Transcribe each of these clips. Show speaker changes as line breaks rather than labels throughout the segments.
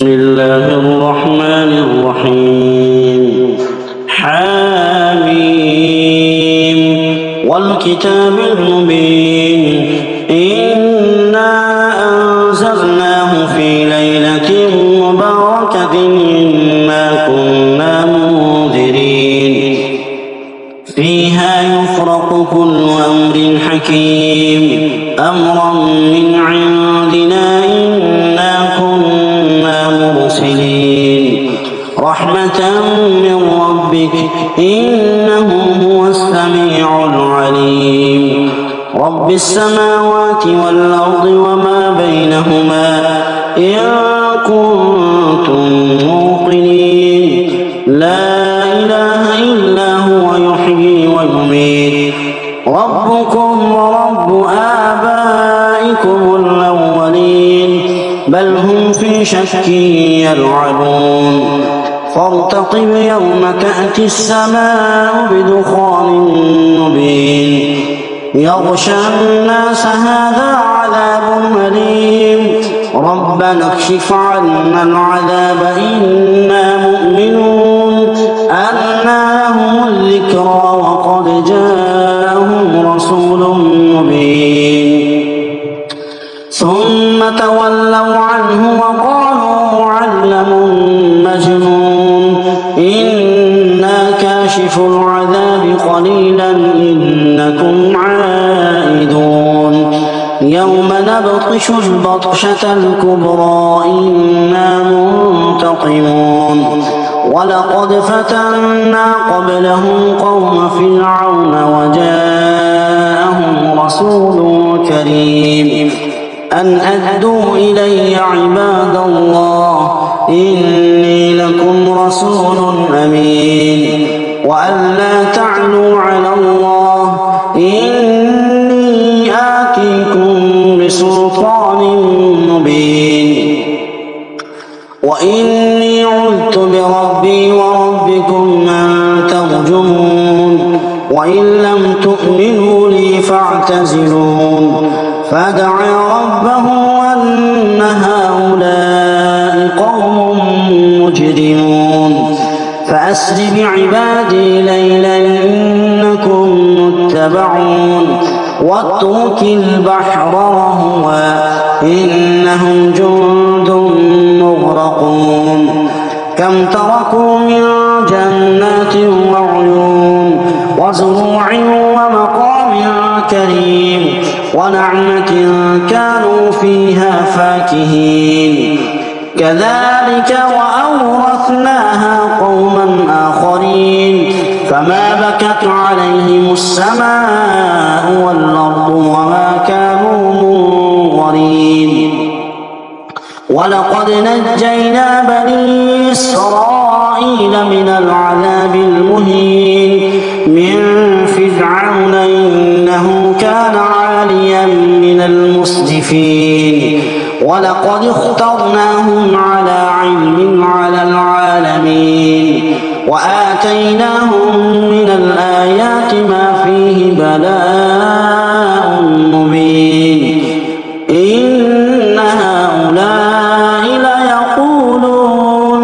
بسم الله الرحمن الرحيم حميم والكتاب المبين إنا أنزلناه في ليلة مباركة إنا كنا منذرين فيها يفرق كل أمر حكيم أمرا من عندنا إنا كنا مرسلين رحمة من ربك إنه هو السميع العليم رب السماوات والأرض وما بينهما إن كنتم موقنين لا إله إلا هو يحيي ويميت ربكم ورب آبائكم الأولين بل هم في شك يلعبون فارتقب يوم تأتي السماء بدخان مبين يغشى الناس هذا عذاب أليم ربنا اكشف عنا العذاب إنا مؤمنون أنى لهم الذكرى وقد جاءهم رسول مبين ثم تولوا عنه وقالوا معلم مجنون إنا كاشف العذاب قليلا إنكم عائدون يوم نبطش البطشة الكبرى إنا منتقمون ولقد فتنا قبلهم قوم فرعون وجاءهم رسول كريم أن أدوا إلي عباد الله إني لكم رسول أمين وأن لا تعلوا على الله إني آتيكم بسلطان مبين وإني عذت بربي وربكم أن ترجمون وإن لم تؤمنوا لي فاعتزلون فدعا ربه أن هؤلاء قوم مجرمون فأسر بعبادي ليلا إنكم متبعون واترك البحر رهوا إنهم جند مغرقون كم تركوا من جنات وعيون وزروع ومقام كريم ونعمة كانوا فيها فاكهين كذلك وأورثناها قوما آخرين فما بكت عليهم السماء والأرض وما كانوا منظرين ولقد نجينا بني إسرائيل من العذاب المهين من فرعون إنه كان عاليا من المسرفين ولقد اخترناهم على علم على العالمين وآتيناهم من الآيات ما فيه بلاء مبين إن هؤلاء ليقولون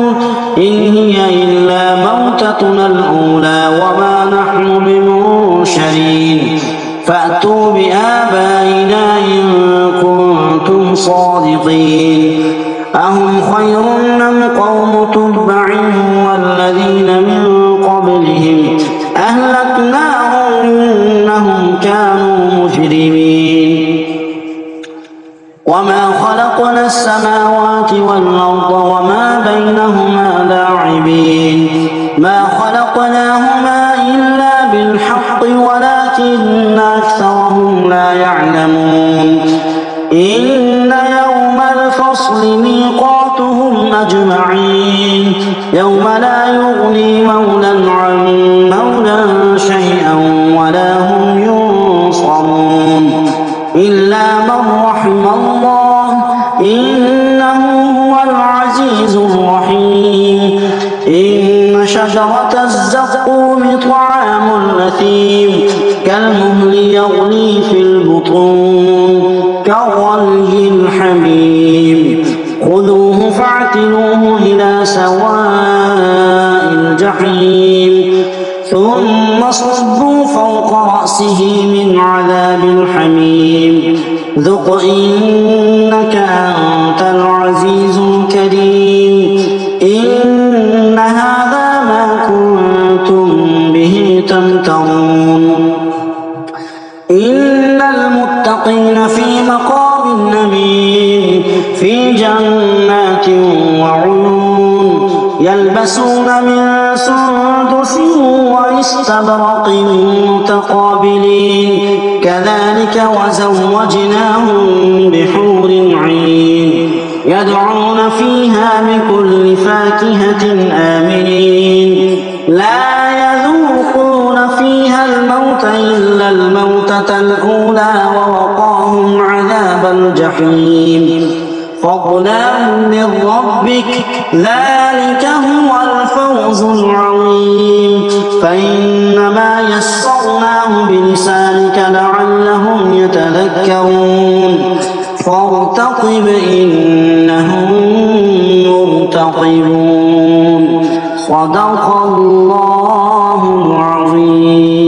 إن هي إلا موتتنا الأولى وما نحن بمنشرين فأتوا بآبائنا إن كنتم صادقين أهم خير أم قوم تبع والذين من قبلهم أهلكناهم إنهم كانوا مجرمين وما خلقنا السماوات والأرض وما بينهما لاعبين ما خلقناهما إلا بالحق ولكن أكثرهم لا يعلمون إن يوم الفصل ميقاتهم أجمعين يوم لا يغني مولى عن مولى شيئا ولا هم ينصرون إلا من رحم الله إنه هو العزيز الرحيم إن شجرة الزقوم طعام الأثيم كالمهل يغلي في البطون كغلي الحميم خذوه فاعتبروه فاعتلوه إلى سواء الجحيم ثم صبوا فوق رأسه من عذاب الحميم ذق إنك أنت العزيز الكريم إن هذا ما كنتم به تمترون إن المتقين في مقام أمين في جنات وعيون يلبسون من سندس واستبرق متقابلين كذلك وزوجناهم بحور عين يدعون فيها بكل فاكهة آمنين لا يذوقون فيها الموت إلا الموتة الأولى ووقاهم عذاب الجحيم فضلا من ربك ذلك هو الفوز العظيم فإنما يسرناه بلسانك لعلهم يتذكرون فارتقب إنهم مرتقبون صدق الله العظيم.